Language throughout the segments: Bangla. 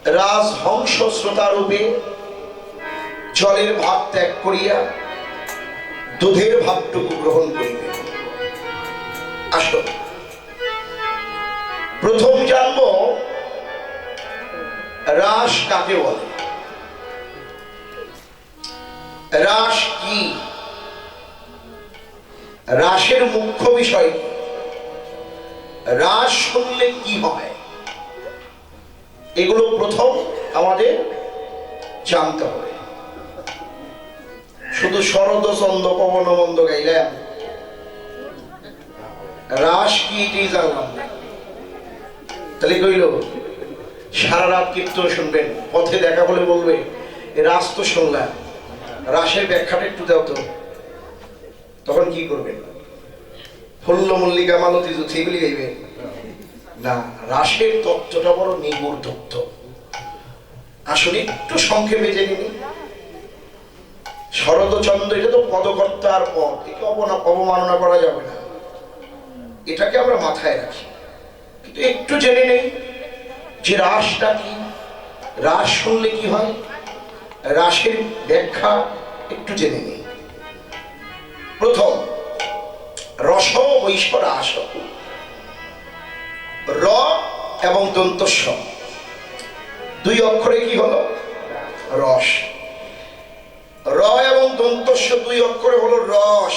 রাজহংস শ্রোতারূপে জলের ভাব ত্যাগ করিয়া দুধের ভাবটুকু গ্রহণ করিবে। আসো, প্রথম জানব রাস কাকে বলে, রাস কি, রাসের মুখ্য বিষয়, রাস শুনলে কি হয়, এগুলো প্রথম আমাদের জানতে হবে। শুধু শরদ চন্দ পবন মন্দ গাইলাম, রাস কি এটাই জানলাম না, তাহলে কইল সারা রাত কীর্তন শুনবেন, পথে দেখা বলে বলবে রাস তো শুনলাম, রাসের ব্যাখ্যাটা একটু দাও তো। তখন কি করবেন? ফুল্ল মল্লিকা মালতী যুথি এগুলি গাইবে না। রাসের তত্ত্বটা বড় নিগুড় তত্ত্ব। আসলে একটু সংক্ষেপে জেনে নিন। শরদচন্দ্র এটা তো পদকর্তার পদ, একে অবমাননা করা যাবে না, এটাকে আমরা মাথায় রাখি। কিন্তু একটু জেনে নেই যে রাসটা কি, রাস শুনলে কি হয়, রাসের ব্যাখ্যা একটু জেনে নেই। প্রথম, রস বৈশ রাস, র এবং দন্তস্ব দুই অক্ষরে কি হলো? রস। র এবং দন্তস্ব দুই অক্ষরে হলো রস।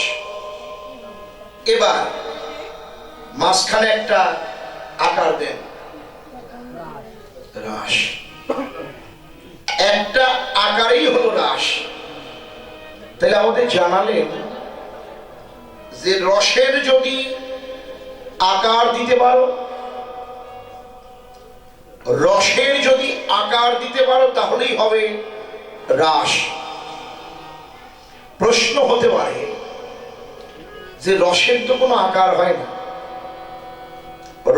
এবার মাঝখানে একটা আকার দেন, রাস। একটা আকারেই হলো রাস। তাহলে আমাদের জানালেন যে রসের যদি আকার দিতে পারো, রসের যদি আকার দিতে পারো তাহলেই হবে রাস। প্রশ্ন হতে পারে যে রসের তো কোনো আকার হয় না,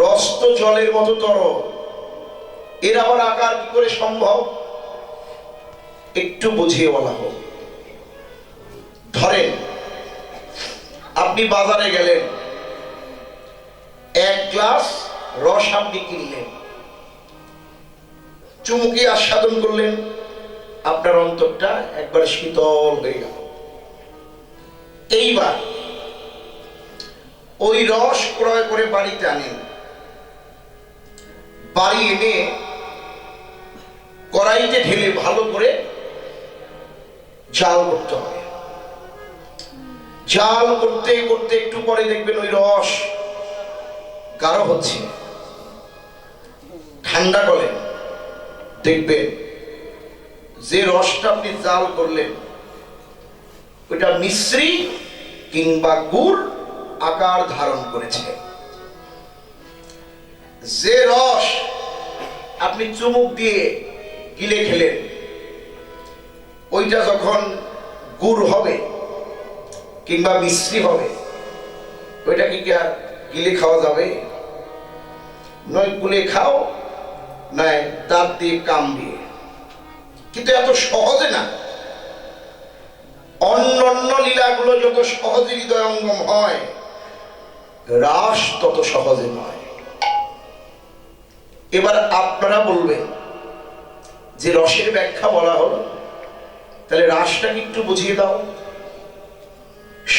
রস তো জলের মতো তরল, এর আবার আকার কি করে সম্ভব? একটু বুঝিয়ে বলা হোক। ধরেন আপনি বাজারে গেলেন, এক গ্লাস রস আপনি কিনলেন, চুমুকি আস্বাদন করলেন, আপনার অন্তরটা একবার শীতল হয়ে গেল। এইবার ওই রস ক্রয় করে বাড়িতে আনেন, বাড়ি এনে কড়াইতে ঢেলে ভালো করে জাল করতে হবে। জাল করতে করতে একটু পরে দেখবেন ওই রস গাঢ় হচ্ছে। ঠান্ডা করেন, দেখবেন যে রসটা আপনি জাল করলেন ওইটা মিশ্রি কিংবা গুড় আকার ধারণ করেছে। যে রস আপনি চুমুক দিয়ে গিলে খেলেন, ওইটা যখন গুড় হবে কিংবা মিশ্রি হবে, ওইটা কি আর গিলে খাওয়া যাবে? নয় গুলে খাও, নয় দাঁত দিয়ে কাম দিয়ে। কিন্তু এত সহজে না। অন্যান্য লীলাগুলো যত সহজে হৃদয়ঙ্গম হয়, রাস তত সহজে নয়। এবার আপনারা বলবেন যে রসের ব্যাখ্যা বলা হলো, তাহলে রাসটাকে একটু বুঝিয়ে দাও।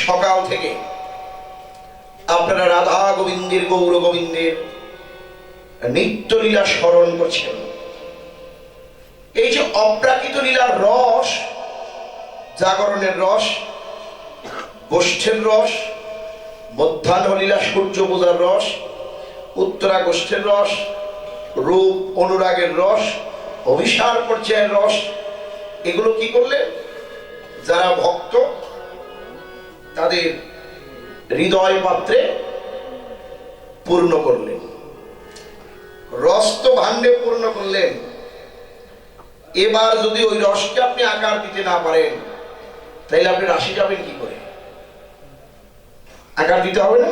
সকাল থেকে আপনারা রাধা গোবিন্দের, গৌর গোবিন্দের নিত্য লীলা স্মরণ করছেন। এই যে অপ্রাকৃত লীলার রস, জাগরণের রস, গোষ্ঠের রস, মধ্যাহ্ন লীলা সূর্য পূজার রস, উত্তরা গোষ্ঠের রস, রূপ অনুরাগের রস, অভিসার পর্যায়ের রস, এগুলো কি করলে যারা ভক্ত তাদের হৃদয় পাত্রে পূর্ণ করলেন। রস তো ভাণ্ডে পূর্ণ করলেন। এবার যদি ওই রসকে আপনি আকার দিতে না পারেন, তাহলে আপনি রাশি যাবেন কি করে? আকার দিতে হবে না?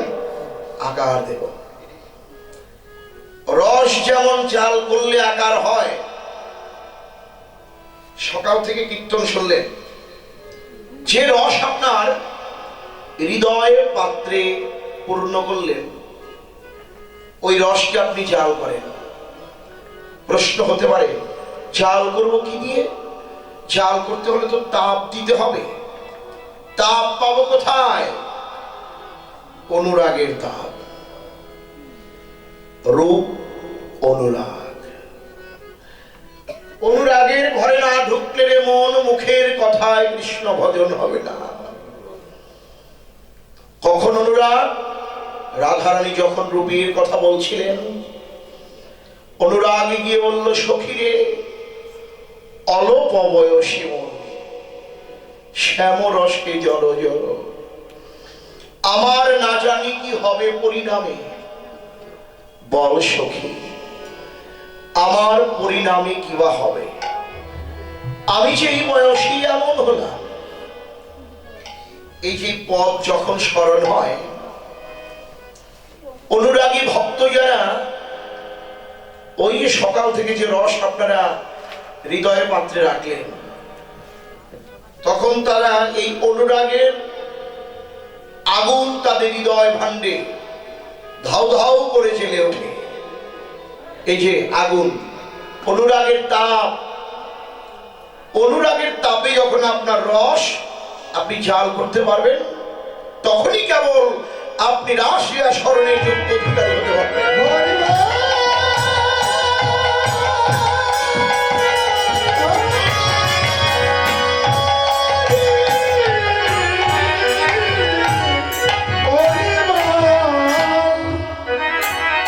আকার দেব। রস যেমন জাল করলে আকার হয়। সকাল থেকে কীর্তন শুনলেন, যে রস আপনার হৃদয়ের পাত্রে পূর্ণ করলেন, ওই রসকে আপনি জাল করেন। প্রশ্ন হতে পারে জাল করবো কি দিয়ে? জাল করতে হলে তো তাপ দিতে হবে। তাপ পাবো কোথায়? অনুরাগের তাপ। রূপ অনুরাগ। অনুরাগের ঘরে না ঢুকলে রে মন, মুখের কথায় কৃষ্ণ ভজন হবে না। কখন অনুরাগ? রাধারানী যখন রূপীর কথা বলছিলেন, অনুরাগে গিয়ে বলল, সখীরে অল্প বয়সী মন, শ্যামরসে জল জল, আমার না জানি কি হবে পরিণামে। বল সখী, আমার পরিণামে কিবা হবে? আমি যে এই বয়সী এমন হলাম। এই যে পদ যখন স্মরণ হয়, অনুরাগী ভক্ত যারা, ওই সকাল থেকে যে রস আপনারা হৃদয়ের পাত্রে রাখলেন, তখন তারা এই অনুরাগের আগুন তাদের হৃদয় ভাণ্ডে ধাউ ধাউ করে জ্বলে ওঠে। এই যে আগুন, অনুরাগের তাপ, অনুরাগের তাপে যখন আপনার রস আপনি জাল করতে পারবেন, তখনই কেবল আপনি রাসলীলা স্মরণের যোগ্য অধিকারী হতে পারবেন।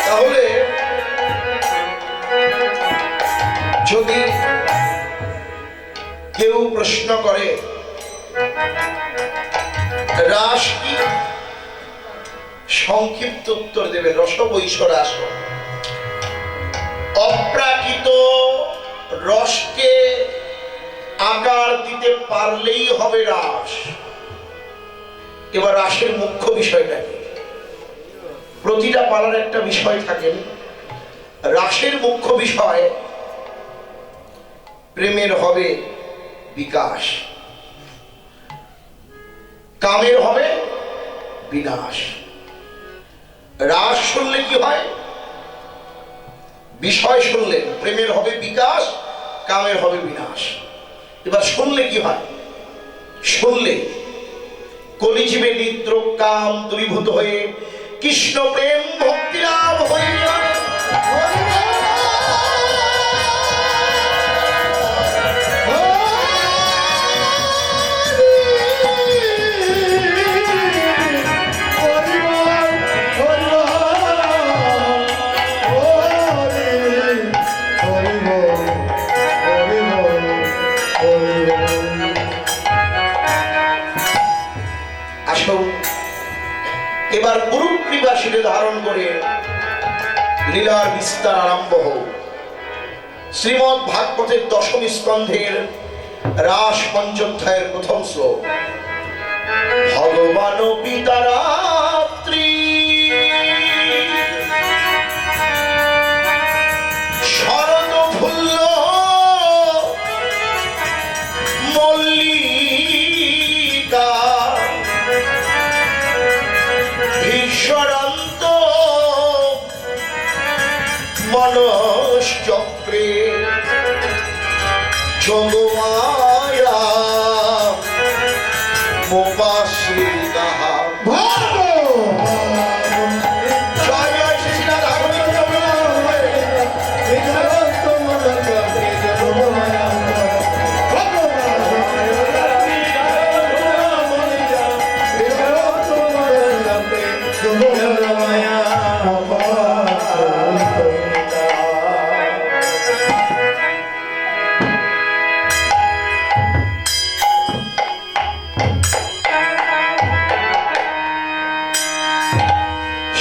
তাহলে যদি কেউ প্রশ্ন করে রাস কি, সংক্ষিপ্ত উত্তর দেবে রসবৈষ রাস। অপ্রাকৃত রসকে আকার দিতে পারলেই হবে রাস। এবার রাসের মুখ্য বিষয়টা কি? প্রতিটা পালার একটা বিষয় থাকে। রাসের মুখ্য বিষয় প্রেমের হবে বিকাশ, কামের হবে বিনাশ। রাস শুনলে কি হয়? বিষয় শুনলে প্রেমের হবে বিকাশ, কামের হবে বিনাশ। এবার শুনলে কি হয়? শুনলে কলিজীবে নিদ্র কাম দূরীভূত হয়ে কৃষ্ণ প্রেম ভক্তি লাভ হয়ে যায়। এবার গুরু কৃপা শিরে ধারণ করে লীলার বিস্তার আরম্ভ হোক। শ্রীমদ্ ভাগবতের দশম স্কন্ধের রাস পঞ্চোধ্যায়ের প্রথম শ্লোক। ভগবান পিতারাত্রি শরদ ফুল্ল মল্লিকা ঈশ্বরান্ত মনশ্চক্রে যোগমায়া মোপাশ্রিতা। জয় জয় শ্রী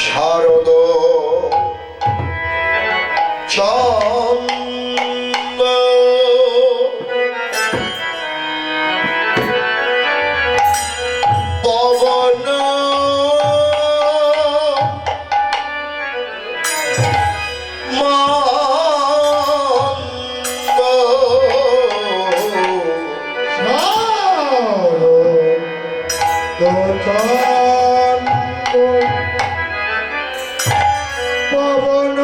শারদ চন্দ পবন মন্দ পবন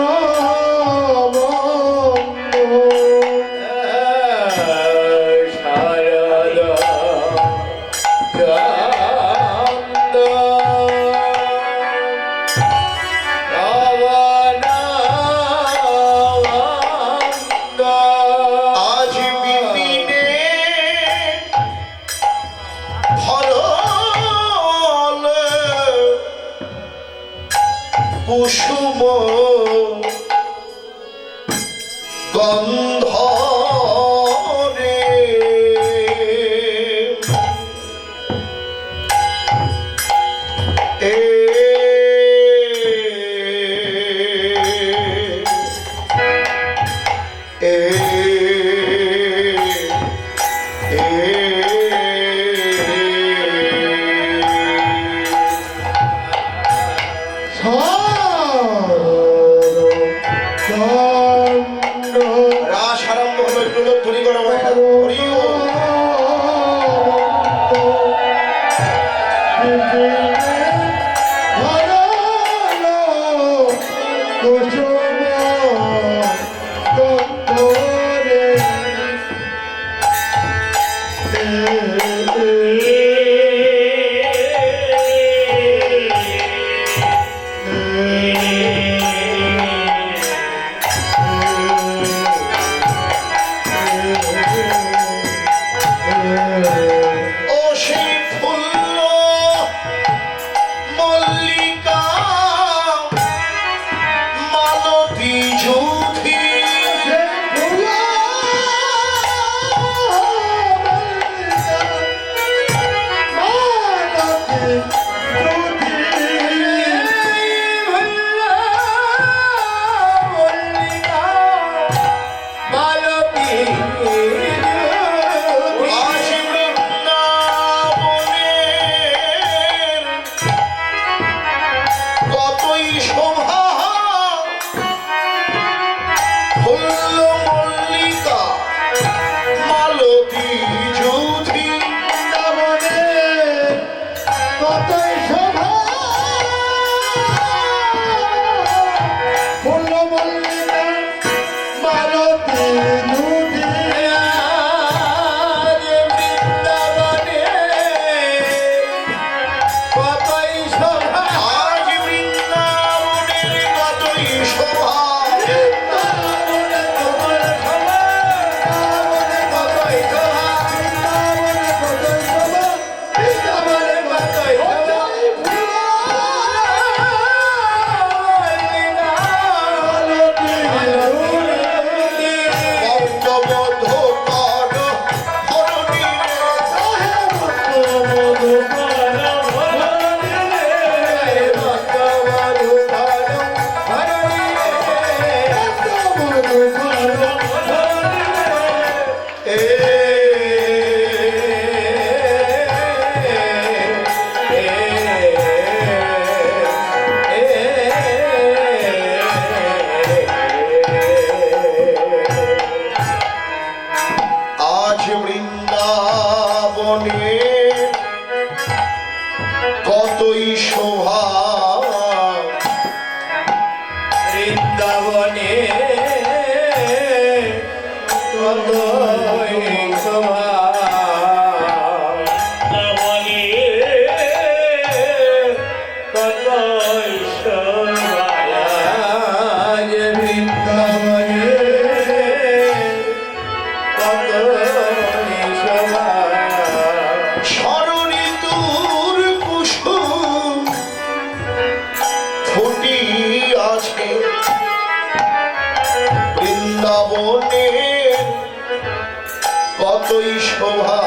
কতই শোভা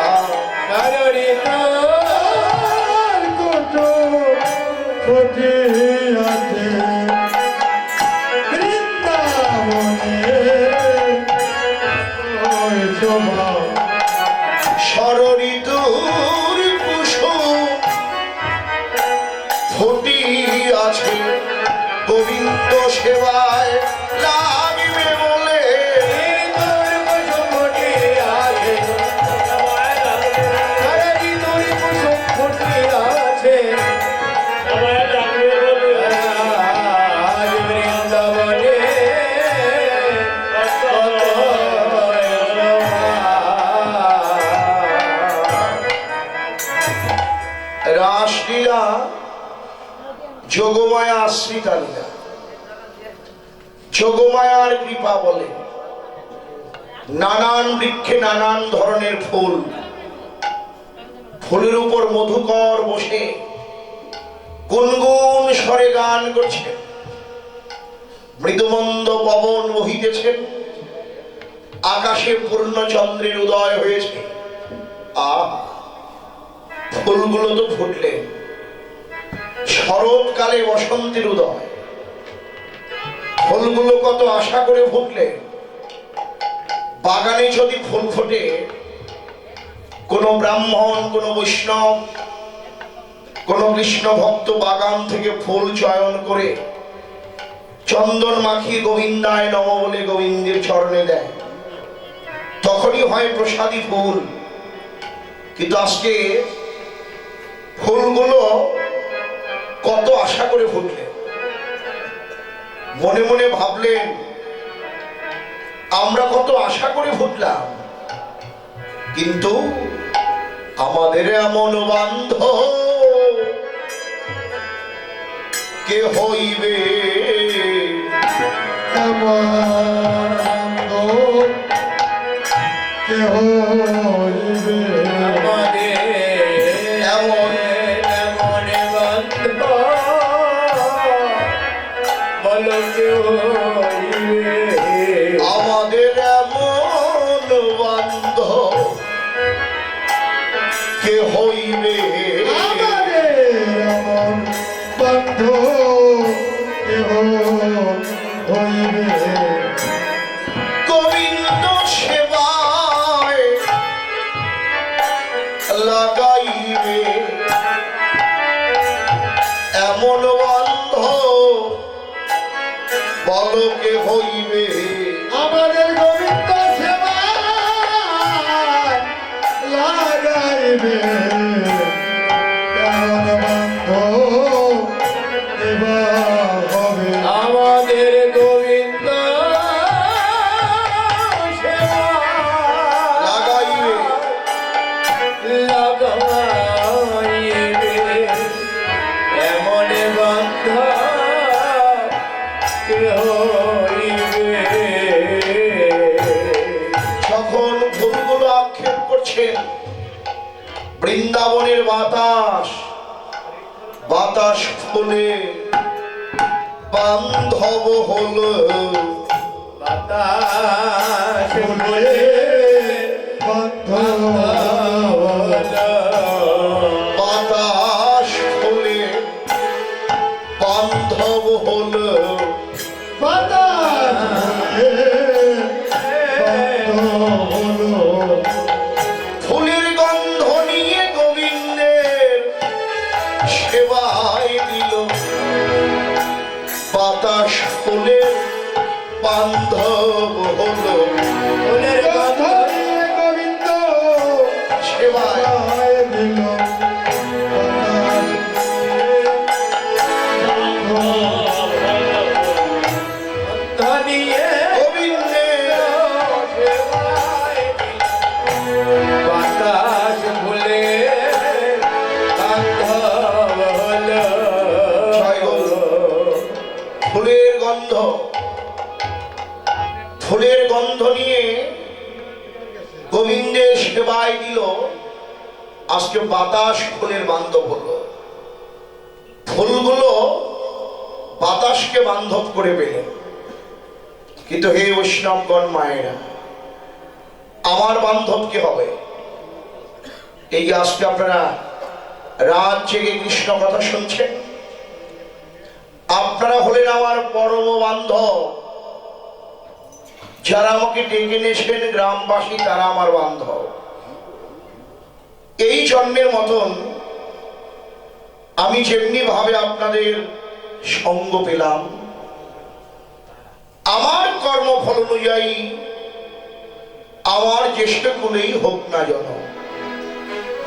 কত ফুটে আছে বৃন্দাবনে ওই শোভা ষড়ঋতুর কুসুম ফুটি আছে গোবিন্দ সেবায় লাগবে বলে রাসলীলা যোগমায়া আশ্রিতা লীলা। যোগমায়ার কৃপা বলে নানান বৃক্ষে নানান ধরনের ফুল, ফুলের উপর মধুকর বসে গুনগুন স্বরে গান করছে, মৃদুমন্দ পবন বহিতেছেন, আকাশে পূর্ণচন্দ্রের উদয় হয়েছে। ফুলগুলো তো ফুটলেন, শরৎকালে বসন্তের উদয়, ফুলগুলো কত আশা করে ফুটলে। বাগানে যদি ফুল ফোটে, কোন ব্রাহ্মণ, কোন বৈষ্ণব, কোন কৃষ্ণ ভক্ত বাগান থেকে ফুল চয়ন করে চন্দন মাখিয়ে গোবিন্দায় নম বলে গোবিন্দের চরণে দেয়, তখনই হয় প্রসাদী ফুল। কিন্তু আজকে ফুলগুলো কত আশা করে ফুটলেন, মনে মনে ভাবলেন আমরা কত আশা করে ফুটলাম, কিন্তু আমাদের এমন বান্ধব কে হইবে? এমন বান্ধব কে হইবে? আমাদের এমন এমন বান্ধব বলো কেউ হইবে? আমাদের এমন বান্ধব কে হইবে? আমাদের এমন বান্ধব কে হইবে? গোবিন্দ সেবায় লাগাইবে এমন বান্ধব বলো কে হইবে? আমাদের গোবিন্দ সেবায় লাগাইবে কেমন বান্ধব এবার হবে? আমাদের গোবিন্দ সেবা লাগাইবে লাগাইবে এমন বান্ধব কে হইবে? যখন ফুলগুলো আক্ষেপ করছেন, বৃন্দাবনের বাতাস বাতাস ফুলে বান্ধব হলো, বাতাস বলে বান্ধব বাতাস ফুলে বান্ধব হলো। বাতাস বান্ধব হলো। ফুলের গন্ধ নিয়ে গোবিন্দের সেবায় দিল, বাতাস ফুলে বান্ধব হলো। ফুলের গন্ধ গন্ধ নিয়ে গোবিন্দ সেবায় সেবায় দিল, বাতাস ধনিয়ে গোবিন্দের বাতাস ভুলে বান্ধব হলো। জয় গৌর। ফুলের গন্ধ, ফুলের গন্ধ নিয়ে গোবিন্দের সেবায় দিল, আজকে বাতাস ফুলের বান্ধব হলো। ফুলগুলো বাতাসকে বান্ধব করে পেলেন, কিন্তু হে বৈষ্ণবগণ মায়েরা, আমার বান্ধব কে হবে? এই যে আজকে আপনারা রাত জেগে কৃষ্ণ কথা শুনছেন, আপনারা হলেন আমার পরম বান্ধব। যারা আমাকে ডেকে নিয়েছেন গ্রামবাসী, তারা আমার বান্ধব। এই জন্মের মতন আমি যেমনি ভাবে আপনাদের সঙ্গ পেলাম, আমার কর্মফল অনুযায়ী আমার জ্যেষ্ঠ কুলেই হোক না যেন,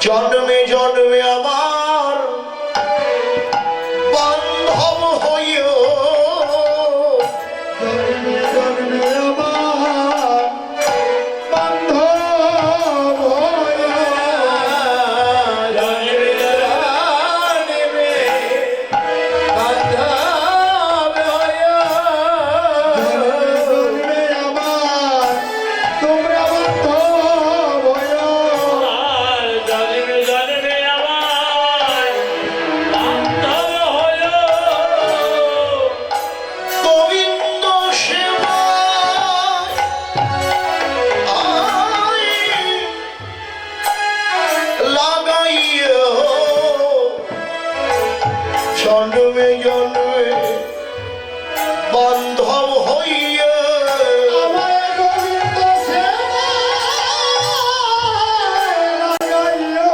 জন্মে জন্মে আমার বান্ধব হইও। জন্মে জন্মে আমার বান্ধব হইও। জন্মে আমার তোমরা বান্ধব হইও। গোবিন্দ সেবায় লাগাইও জন্মে জন্মে বান্ধব হইয়া। আমায় গোবিন্দ সেবায় লাগাইও।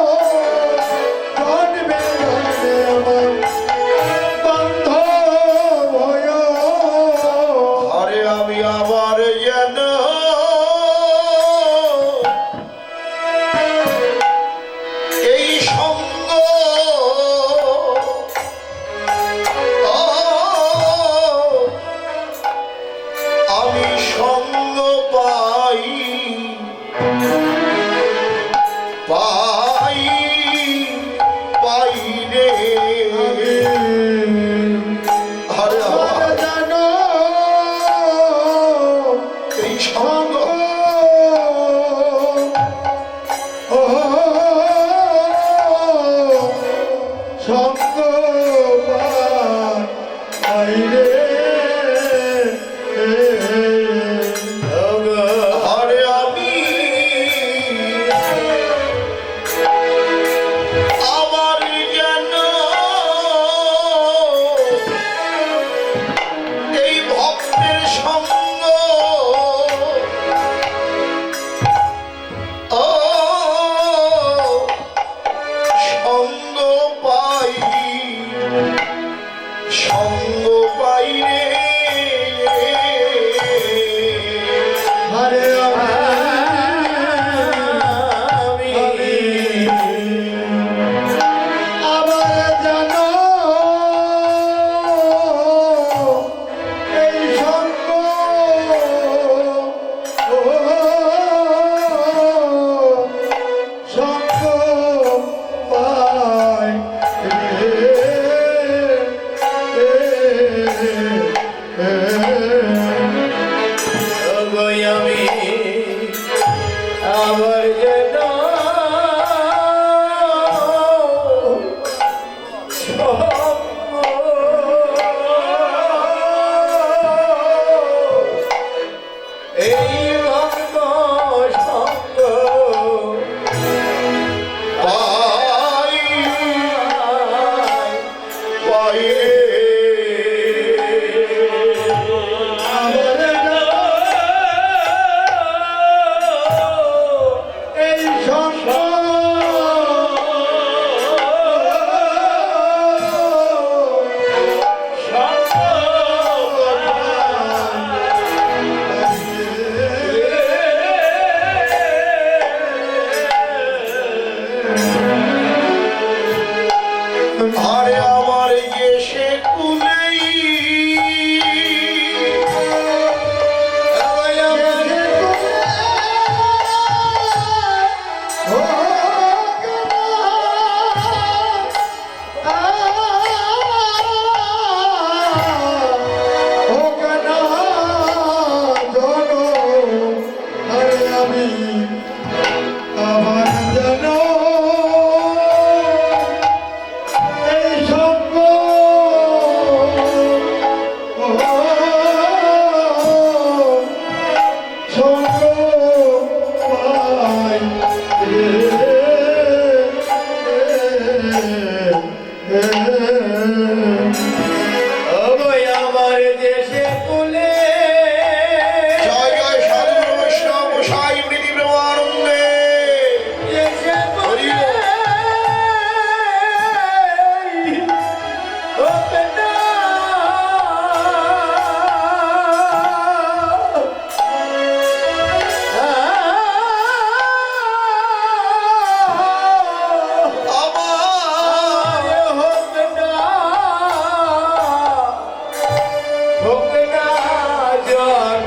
জন্মে জন্মে আমার বান্ধব হইও। আরে আমি আবার যেন এই সঙ্গ আমার যেন এই ভক্ত সঙ্গ পাই পাই আমার এই সঙ্গ আরে আমার যে সে কুলেই আমার যেন এই সঙ্গ সঙ্গ পাই ওই আমার দেশে কুলে জয় জয় সাধু বৈষ্ণব সাই প্রীতি প্রেমানন্দে দেশে কুলে ও পেটা আমার হোক না জন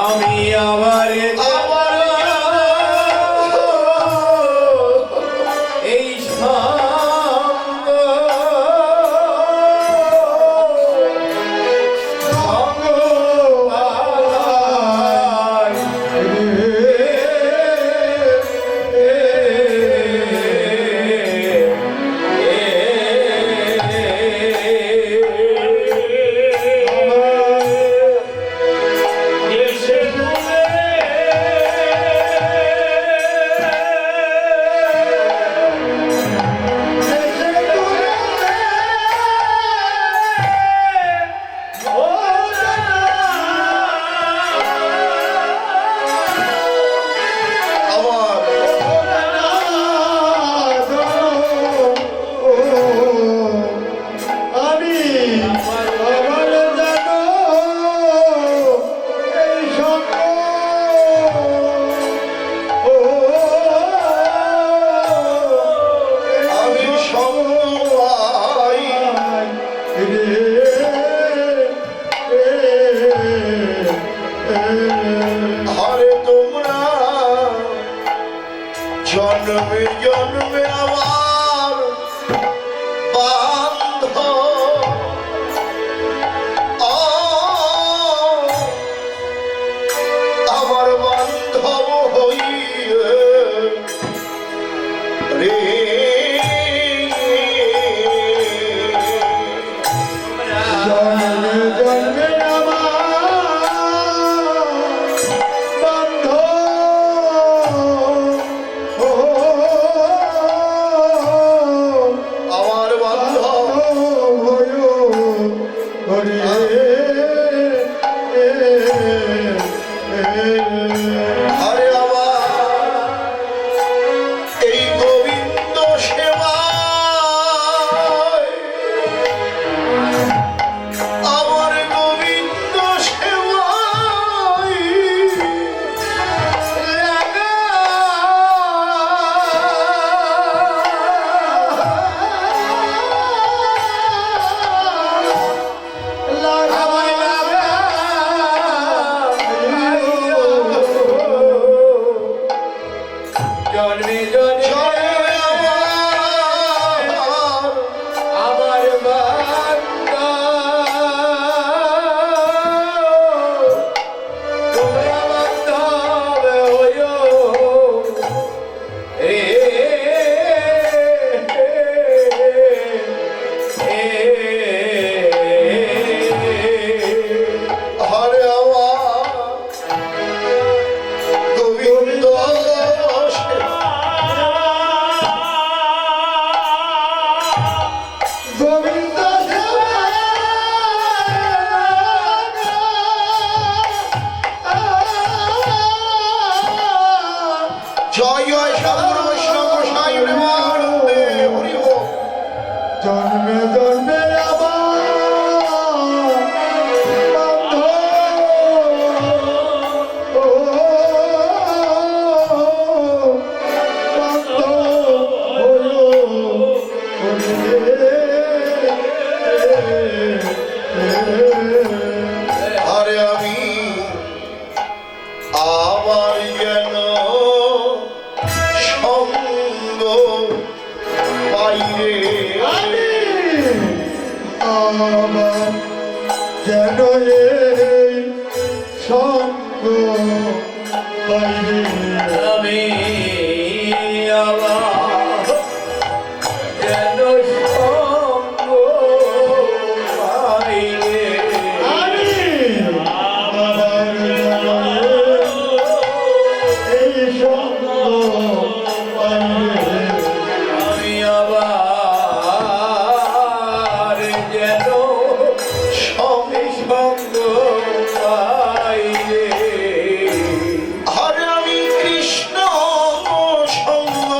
আমি আবার এই সঙ্গ আমার আমি আমার যেন এই সঙ্গ আমি সঙ্গ পাই আরে তোমরা জন্মে জন্মে আমার বান্ধব আমার বান্ধব হইয়ে রে জন্মে জন্মে আমার বান্ধব জয় জয় সাধুর বৈষ্ণব গোসাই প্রেমানন্দে হরি বল। জন্মে জন্মে আবার বাঁধো। ও বাঁধো হলো আরে আমি আবার যেন সঙ্গ পাইরে আমি আমার যেন এই সঙ্গ পাইরে। আমি আবার যেন সঙ্গ পাইরে। আমি আমার যেন এই সঙ্গ পাইরে। আমি আবার যেন সঙ্গ পাইরে। আরে আমি কৃষ্ণ সঙ্গ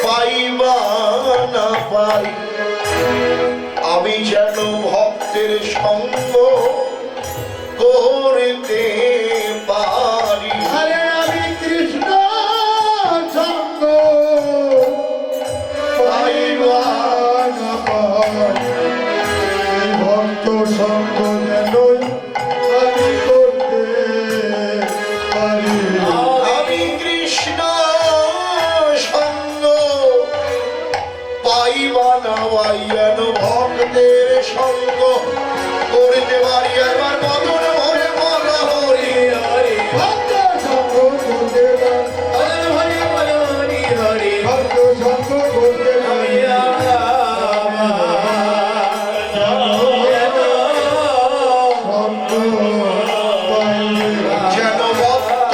পাইবা না পাই, আমি যেন ভক্তের সঙ্গ করতে পারি। আরে আমি কৃষ্ণ সঙ্গ পাইবা না পাই, এই ভক্ত সঙ্গ যেন আমি করতে পারি। আমি কৃষ্ণ সঙ্গ পাইবা না পাই, যেন ভক্তের সঙ্গ করতে পারি। একবার মদন ভরে বলা হরি হরি ভক্ত সঙ্গ করতে পারি, হরি হরি হরি ভক্ত সঙ্গ করতে আমি পারি। সঙ্গ পাইলে যেন ভক্ত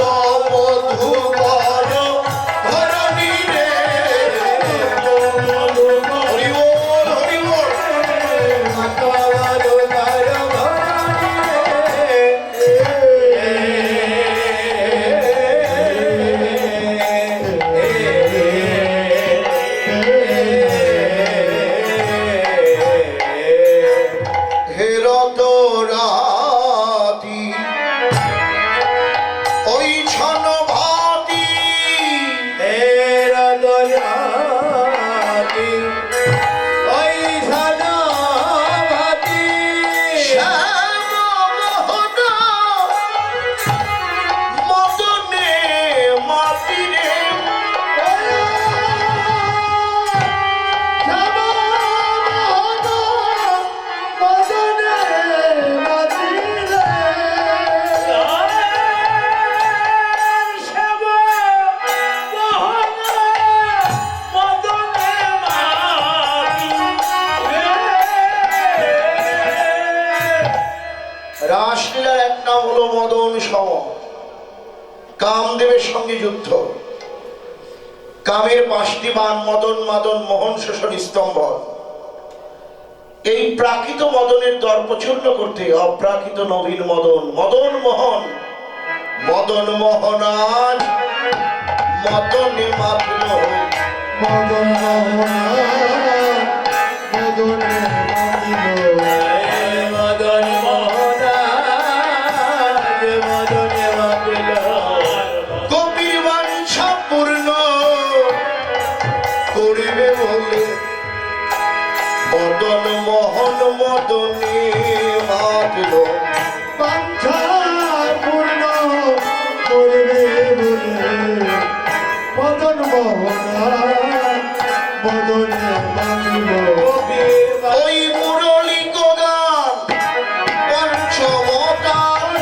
মধুকর ধরণী রে। হরি বল হরি বল। হে রত রাতি ওই ছন ভাতি শ্যাম মোহন মদনে মাতি রে। রাসলীলার এক নাম হলো মদন সম। কামদেবের সঙ্গে যুদ্ধ। কামের 5টি বাণ মদন মাদন মোহন শোষণ স্তম্ভ। এই প্রাকৃত মদনের দর্পচূর্ণ করতে অপ্রাকৃত নবীন মদন মদন মোহন মদন মোহন আজ মদনে মাতল। মদন মদনে মদন মোহন মদনে মাতল। কবির বাঞ্ছা পূর্ণ করিবে বলে মদন মোহন মদনে মাতল। বাঞ্ছা পূর্ণ করবে বলে মদন মোহনা মদনে মাতল। ওই মুরলী গান পঞ্চমতাল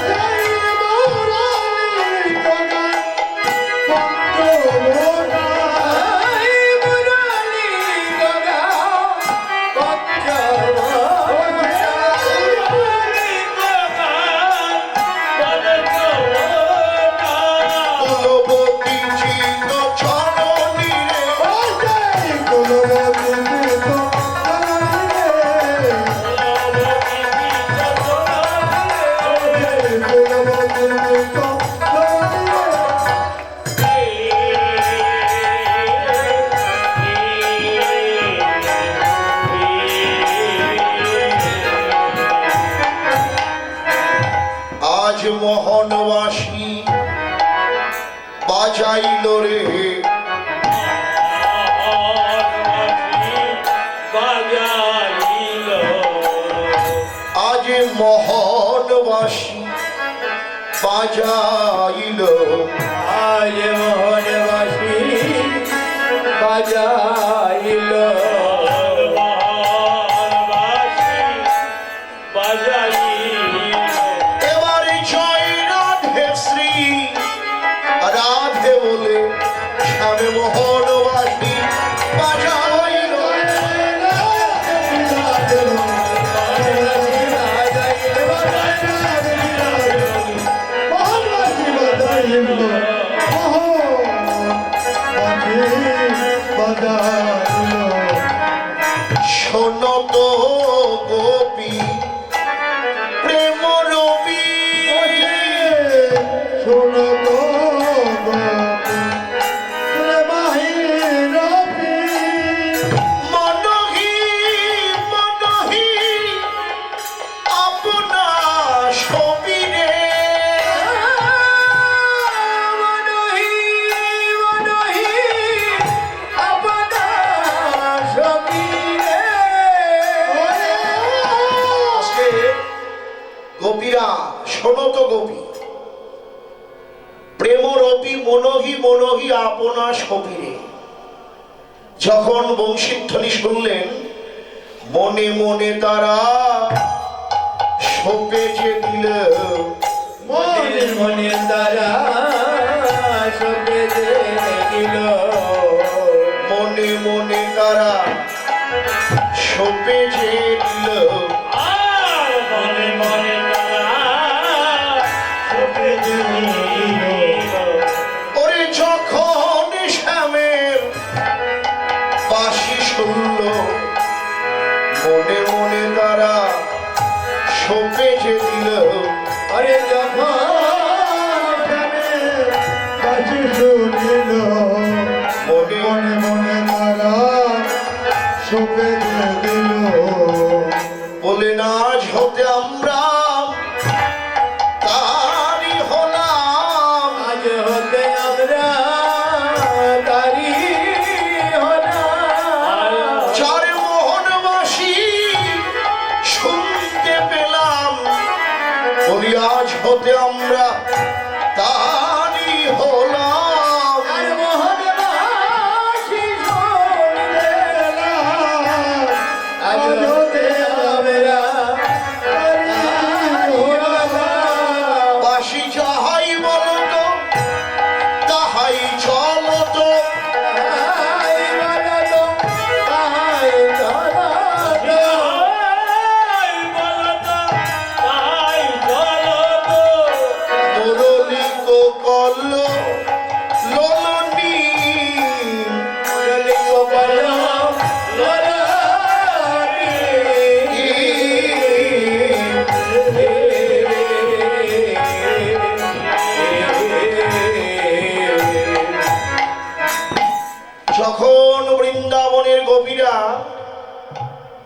কুলবতী চিত চরণী মোহনবাসী বাজাইল রে, আজ মোহনবাসী বাজাইল, আজ মোহনবাসী বাজাইল, এবারে জয় রাধে শ্রী রাধে বলে স্বামী মোহনবাসী বাজাইল, শোনো তো গোপী প্রেম রবি, মনহি মনহি আপনা ছবি রে, মনহি মনহি আপনার ছবি রে। আজকে গোপীরা শোনো তো গোপী প্রেম রবি মনহি মনহি আপনা ছবি রে, যখন বংশীধ্বনি শুনলেন মনে মনে তারা সপে যে দিল, মনে মনে তারা সবে দিল, মনে মনে তারা সপে যে দিল, মনে মনে তারা সবে দিল। ওরে যখন শ্যামের বাঁশি শুনল মনে মনে তারা সপে যে দিল, আরে যখন বলে না আজ হতে আমরা তারি হলাম, আজ হতে আমরা তারি হলাম, চার মোহনবাসী শুনতে পেলাম, বলি আজ হতে আমরা তারি হলাম, আর মোহনবাসী শুনতে পেলাম, আজ হতে আমরা তারি হলাম। বাসি যাহাই বলতো তাহাই চলতো, তাহাই বলতো, তাহাই চলতো, মুরলি কো কল ললনি, মুরলি গোপাল ললানি। যখন বৃন্দাবনের গোপীরা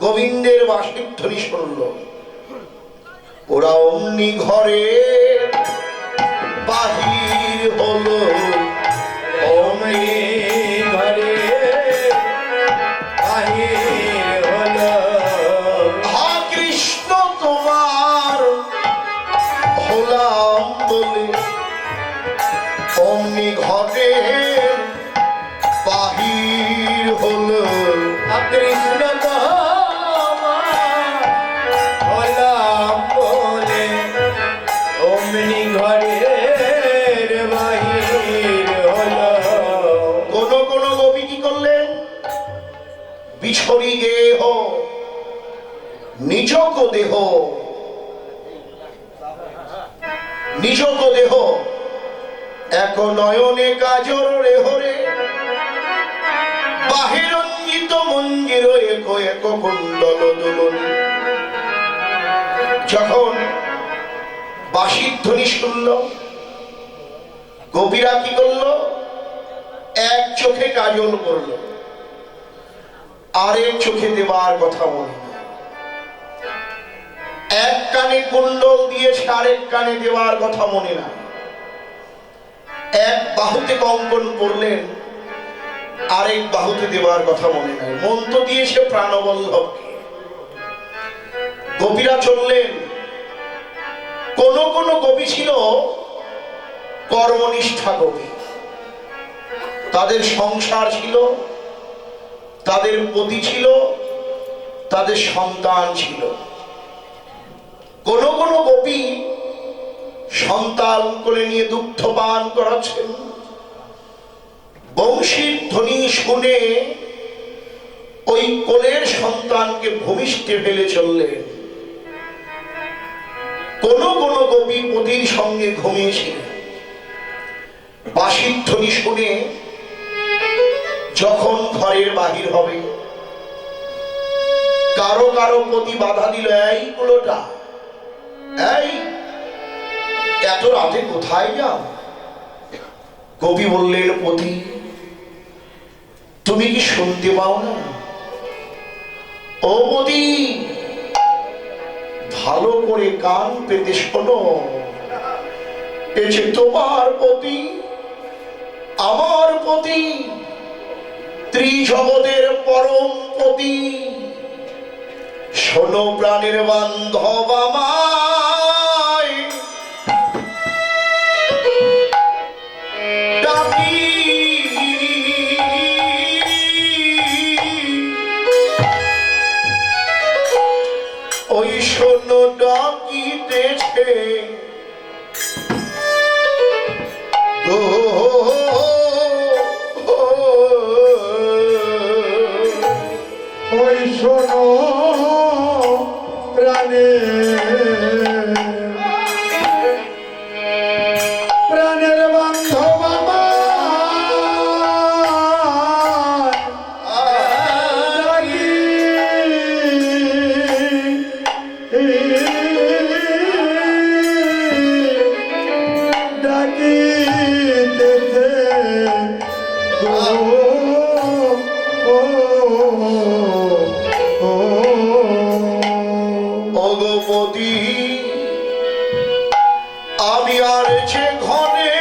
গোবিন্দের বাঁশির ধ্বনি শুনল, ওরা অমনি ঘরে বাহির হলো, অমনি ঘরে বাহির হলো, হা কৃষ্ণ তোমার হলাম বলে, অমনি ঘরে বাহির হলো, কৃষ্ণ তোমার হলাম বলে, অমনি ঘরে বাহির হলো। কোন কোন গোপী কি করলেন, বিছড়ি গেহ নিজক দেহ, নিজক দেহ এক নয়নে কাজর রেহরে, বাহিরঞ্জিত মঞ্জির এক এক কুণ্ডল দোলনী। যখন বাঁশির ধ্বনি শুনল গোপীরা কি করলো, এক চোখে কাজল করলো, আরেক চোখে দেবার কথা মনে, এক কানে কুণ্ডল দিয়েছে, আরেক কানে দেওয়ার কথা মনে নাই। এক বাহুতে কঙ্কন পরলেন, আরেক বাহুতে দেওয়ার কথা মনে নাই। মন তো দিয়েছে প্রাণবল্লভকে। গোপীরা চললেন। কোন কোন গোপী ছিল কর্মনিষ্ঠা গোপী, তাদের সংসার ছিল, তাদের পতি ছিল, তাদের সন্তান ছিল। কোন কোন গোপী সন্তান কোলে নিয়ে দুগ্ধ পান করাচ্ছেন, বংশীর ধ্বনি শুনে ওই কোলের সন্তানকে ভূমিষ্ঠে ফেলে চললেন। কোন কোন গোপী পতির সঙ্গে ঘুমিয়েছিলেন। বাঁশির ধ্বনি শুনে যখন ঘরের বাহির হবে, কারো কারো পতি বাধা দিল, এই কুলোটা, এই এত রাতে কোথায় যাও? কবি বললেন, পতি তুমি কি শুনতে পাও না? ও পতি, ভালো করে কান পেতে শোনো, এ যে তোমার পতি, আমার পতি, ত্রিজগতের পরম পতি। শোনো প্রাণের বান্ধব আমায় ডাকি, ওই শোনো ডাকিতেছে গো, ওই শোনো প্রাণের বান্ধব আমার ডাকি, ডাকিতেছে ভগবতী, আমি আর যে ঘরে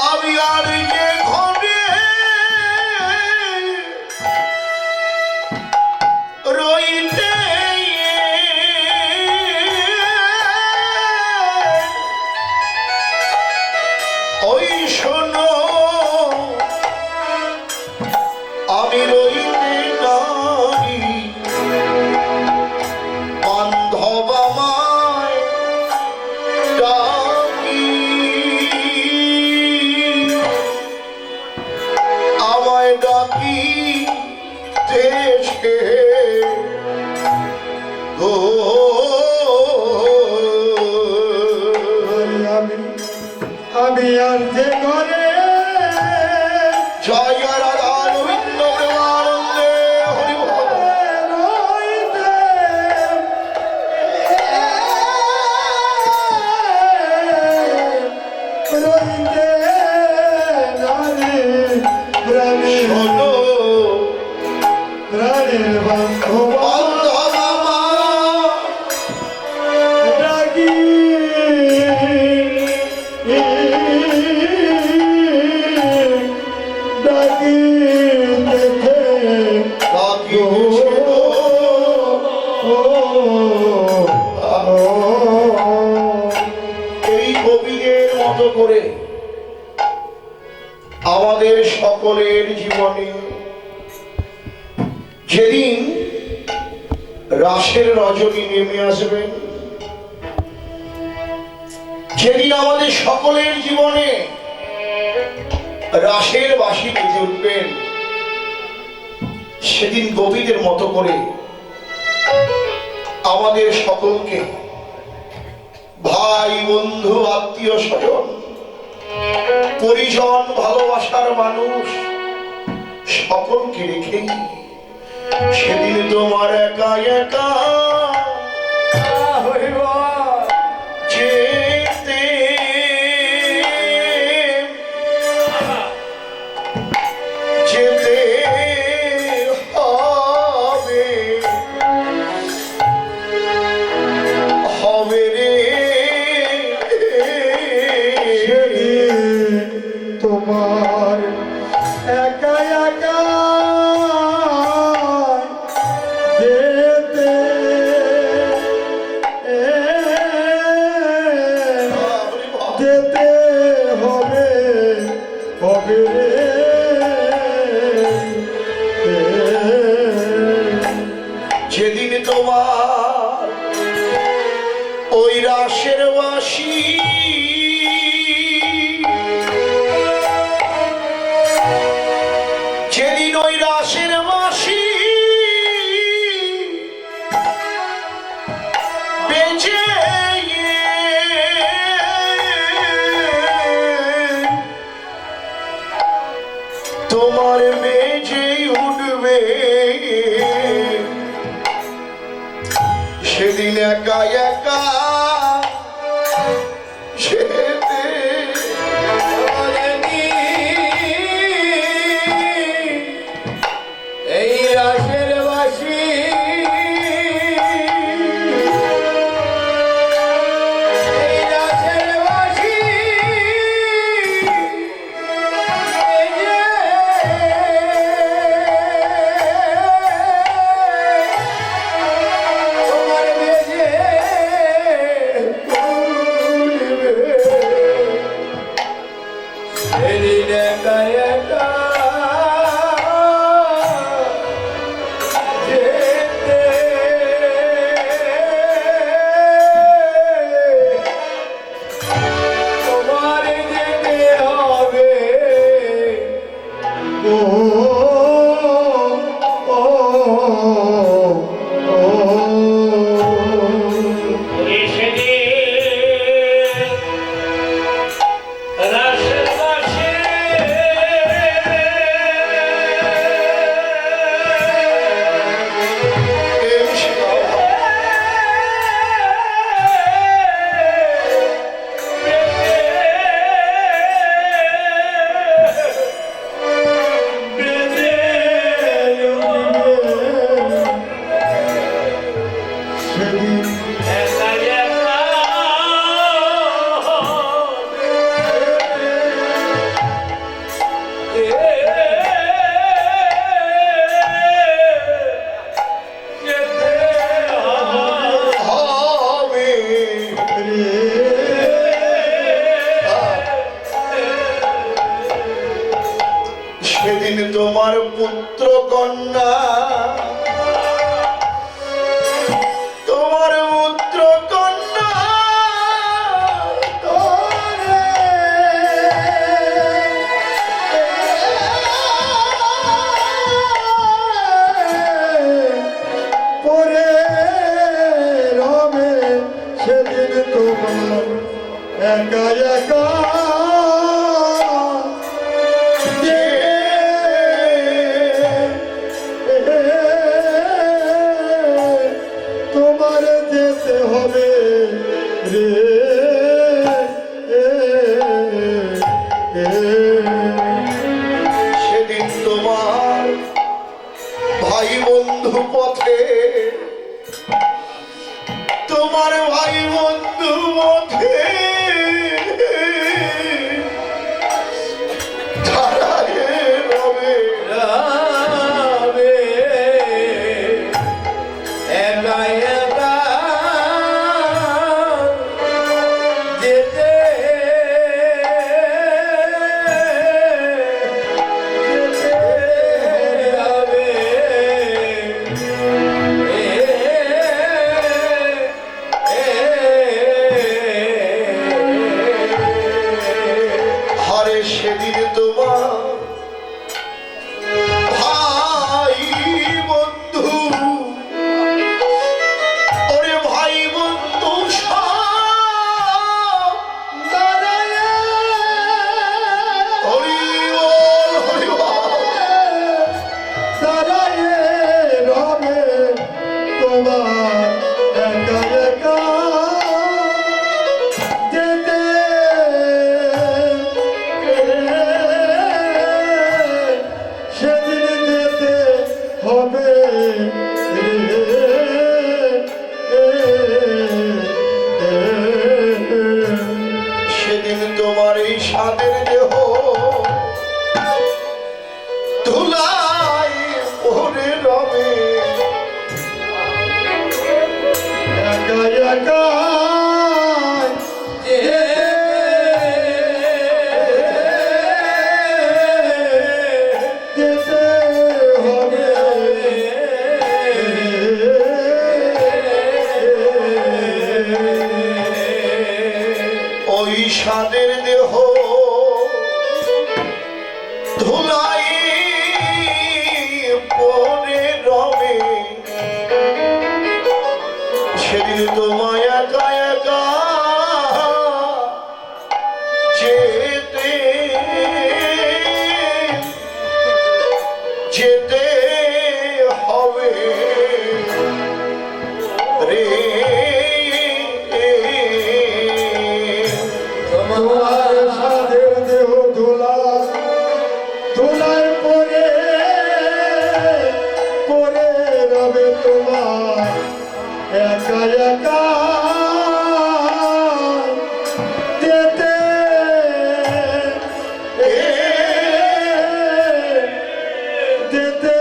আমি আর যে ঘরে রইতে ওই শোনো আমি রইতে নারী, বান্ধব আমায় ডাকি, আমায় ডাকি দেশে গো। আমি আর যে ঘরে জয় রাধা গোবিন্দ প্রেমানন্দে হরি বল। রইতে রইতে নারী প্রাণী, শোনো প্রাণের বান্ধব বান্ধব আমার ডাকি, ডাকিতেছে ডাকিতেছে গো। এই কবিদের মতো করে আমাদের সকলের জীবনে যেদিন রাসের রজনী নেমে আসবে, যেদিন আমাদের সকলের জীবনে রাসের বাঁশি বেজে উঠবেন, সেদিন গোপীদের মতো করে আমাদের সকলকে, ভাই বন্ধু আত্মীয় স্বজন পরিজন ভালোবাসার মানুষ সকলকে রেখেই সেদিন তোমার একা একা যেতে যেতে হয়। তোমার ওই রাসের বাসি যেদিন ওই রাসের বাসি বেঁচে তোমার বেজে উঠবে সেদিন একা একা সেতে এই রাসের বাসি এই রাসের বাসি এই যে তোমার বেজে উঠবে সেদিন একা একা যেতে তোমার যেতে হবে ও ও ও হবে সেদিন তোমার পুত্র কন্যা তোমার পুত্র কন্যা পরে রবে সেদিন তোমার একা একা তোমার যেতে হবে রে সেদিন তোমার ভাই বন্ধু পথে তোমার ভাই বন্ধু পথে দাঁড়ায় রবে রবে একা একা যেতে হবে হারে সেদিন তোমার ভাই বন্ধু ওরে ভাই বন্ধু সব হরি বল হরি বল দাঁড়ায় রবে তোমার একা একা যেতে সেদিন যেতে হবে সেদিন তোমার এই সাদের দেহ ধুলাই পরে রবে একা একা যেতে হবে তোমার একা একা যেতে যেতে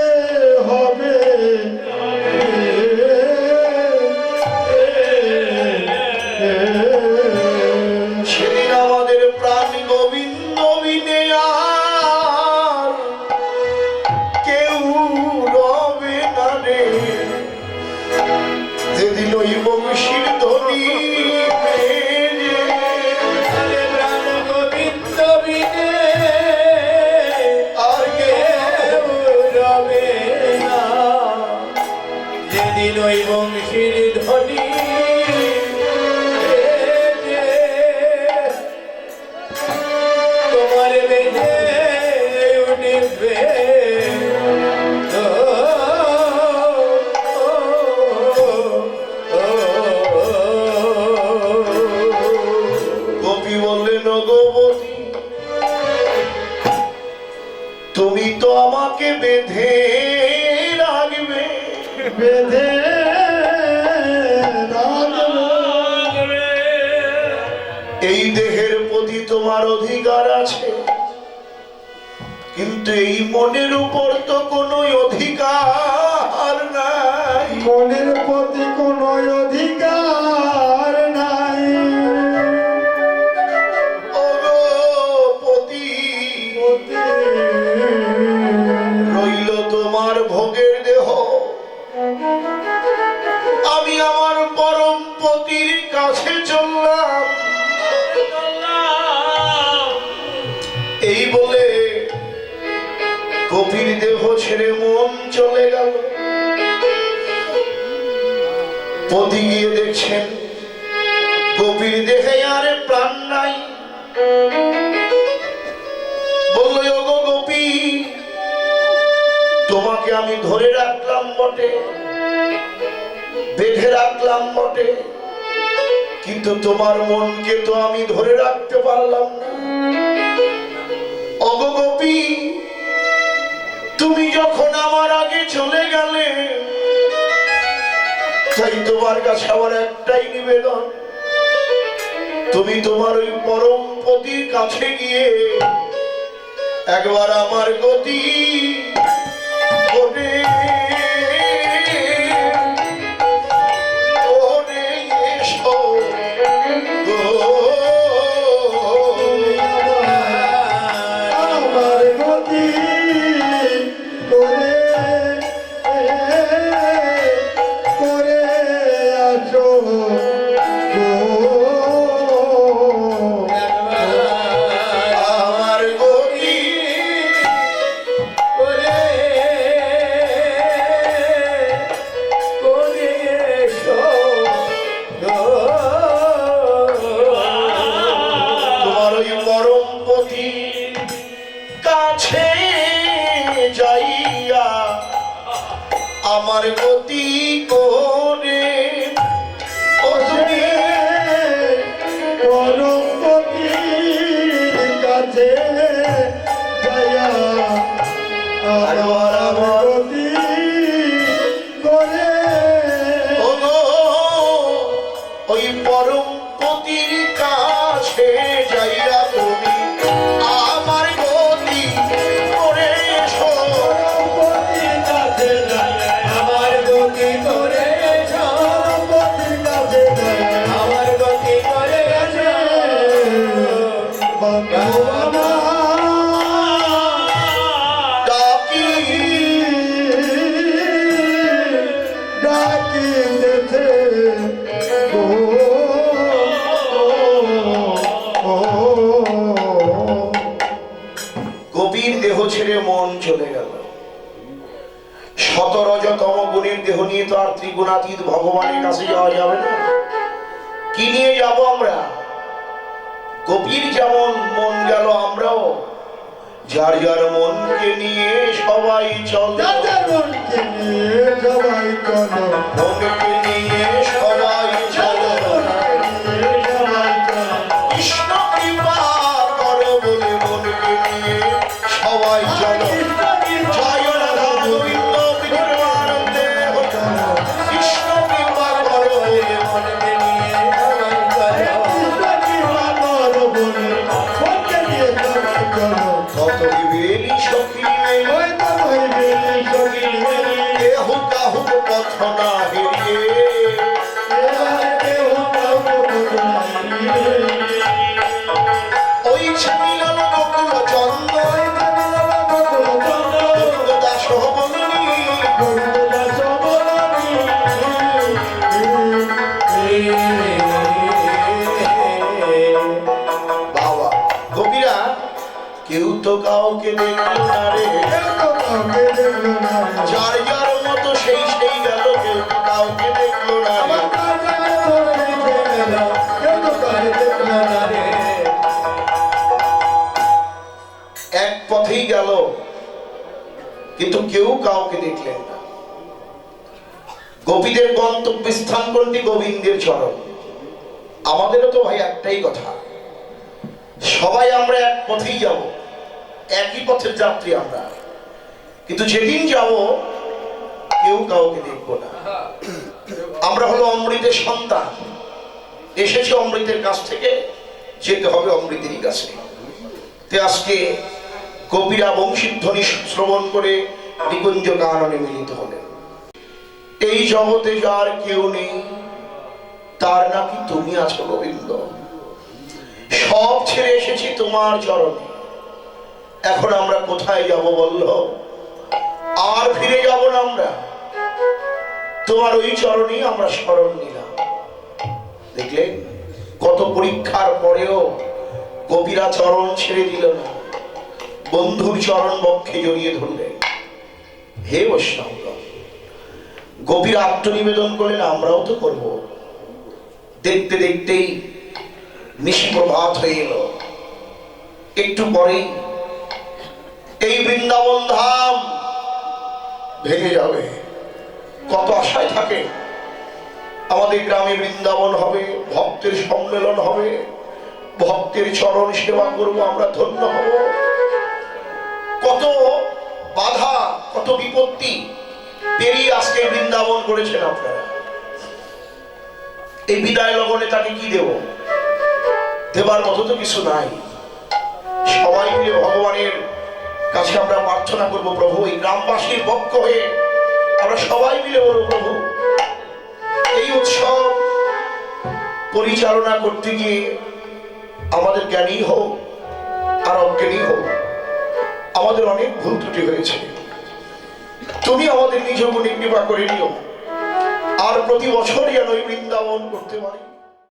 হবে সেদিন আমাদের প্রাণ গোবিন্দ বিনে আর কেউ রবে না রে। যেদিন ওই বংশীর ধ্বনি বেজে আরে প্রাণ গোবিন্দ বিনে আর কেউ রবে না। যেদিন ওই বংশীর ধ্বনি বেজে, তোমার বেজে উঠবে গোপী বললেন গোপতি, তুমি তো আমাকে বেঁধে রাখবে, বেঁধে রাখবে এই দেহের প্রতি তোমার অধিকার আছে, কিন্তু এই মনের উপর তো কোনো অধিকার নাই। মনের প্রতি কোনো অধিকার নাই ও গো পতি, রইল তোমার ভোগের দেহ, আমি আমার পরম পতির কাছে চললাম। এই বলে কপির দেহ ছেড়ে মন চলে গেল। পতি গিয়ে দেখছেন কপির দেহে আর প্রাণ নাই। বলল ওগো গোপী, তোমাকে আমি ধরে রাখলাম বটে, বেঁধে রাখলাম বটে, কিন্তু তোমার মনকে তো আমি ধরে রাখতে পারলাম না। ওগো গোপী, তুমি যখন আমার আগে চলে গেলে, তাই তোমার কাছে আমার একটাই নিবেদন, তুমি তোমার ওই পরম পতির কাছে গিয়ে একবার আমার গতি করে করে এসো গো। আমার গতি করে করে আসো গো। আমার গতি করে করে এসো গো। তোমার ওই পরম পতি কাছে যাইয়া আমার গতি করে ও তুমি পরমপতির কাছে যাইয়া আমার গতি করে ও গো, ওই পরম পতির কাছে যাইয়া তুমি আমার গতি করে এসো। পরমপতির কাছে যাইয়া আমার গতি করে এসো, পরমপতির কাছে যাইয়া আমার গতি করে এসো। বন্ধু আমার ডাকি ডাকিতেছে গো। কবির দেহ ছেড়ে মন চলে গেল। শতরজতম গুণের দেহ নিয়ে তো আর ত্রিগুণাতীত ভগবানের কাছে যাওয়া যাবে না। কি নিয়ে যাব আমরা? কবির যেমন মন গেল, আমরাও যার যার মনকে নিয়ে সবাই চল, যাদের মনকে নিয়ে সবাই চলো, মনকে নিয়ে সবাই চলো, সবাই চলো। কৃষ্ণ কৃপা করো বলে মনকে নিয়ে সবাই চলো। জয় রাধা গোবিন্দ বিজয় আনন্দে হতো। প্রার্থনা হেরিয়ে এবার কেহ কাউকে নাই ওই ছিল বকুল চন্দ্র দাস বলনি বাবা কবিরা কেউ তো কাউকে দেখলো না রে যার যার মতো সেই সেই গেল কেউ তো কাউকে দেখলো না রে। এক পথেই গেল কিন্তু কেউ কাউকে দেখলেন না। গোপীদের গন্তব্যস্থান কোনটি? গোবিন্দের চরণ। আমাদেরও তো ভাই একটাই কথা, সবাই আমরা এক পথেই যাব, একই পথের যাত্রী আমরা, কিন্তু যেদিন যাব কেউ কাউকে দেখব না। আমরা হলো অমৃতের সন্তান, এসেছে অমৃতের কাছ থেকে, যেতে হবে অমৃতেরই কাছে। তে আজকে কবিরা বংশীধ্বনি শ্রবণ করে নিকুঞ্জ কাননে মিলিত হলেন। এই জগতে যার কেউ নেই তার নাকি তুমি আছো গোবিন্দ। সব ছেড়ে এসেছি তোমার চরণে, এখন আমরা কোথায় যাব বলল? আর ফিরে যাব না আমরা, তোমার ওই চরণেই আমরা শরণ নিলাম। দেখলেন কত পরীক্ষার পরেও কবিরা চরণ ছেড়ে দিল না, বন্ধুর চরণ বক্ষে জড়িয়ে ধরলেন। হে বৈষ্ণব, গোপীরা আত্মনিবেদন করলেন, আমরাও তো করব। দেখতে দেখতেই নিষ্প্রভাত হয়ে এলো। একটু পরেই এই বৃন্দাবন ধাম ভেঙে যাবে। কত আশায় থাকে আমাদের গ্রামে বৃন্দাবন হবে, ভক্তের সম্মেলন হবে, ভক্তের চরণ সেবা করব, আমরা ধন্য হব। কত বাধা, কত বিপত্তি পেরিয়ে আজকে বৃন্দাবন করেছেন আপনারা। এই বিদায় লগনে তাকে কি দেব? দেবার মতো তো কিছু নাই। সবাই মিলে ভগবানের কাছে আমরা প্রার্থনা করব, প্রভু এই গ্রামবাসীর পক্ষ হয়ে আমরা সবাই মিলে বলব, প্রভু এই উৎসব পরিচালনা করতে গিয়ে আমাদের জ্ঞানী হোক আর অজ্ঞানী হোক, আমাদের অনেক ভুল ত্রুটি হয়েছে। তুমি আমাদের নিজ গুণে কৃপা করে নিও, আর প্রতি বছর যেন বৃন্দাবন করতে পারি।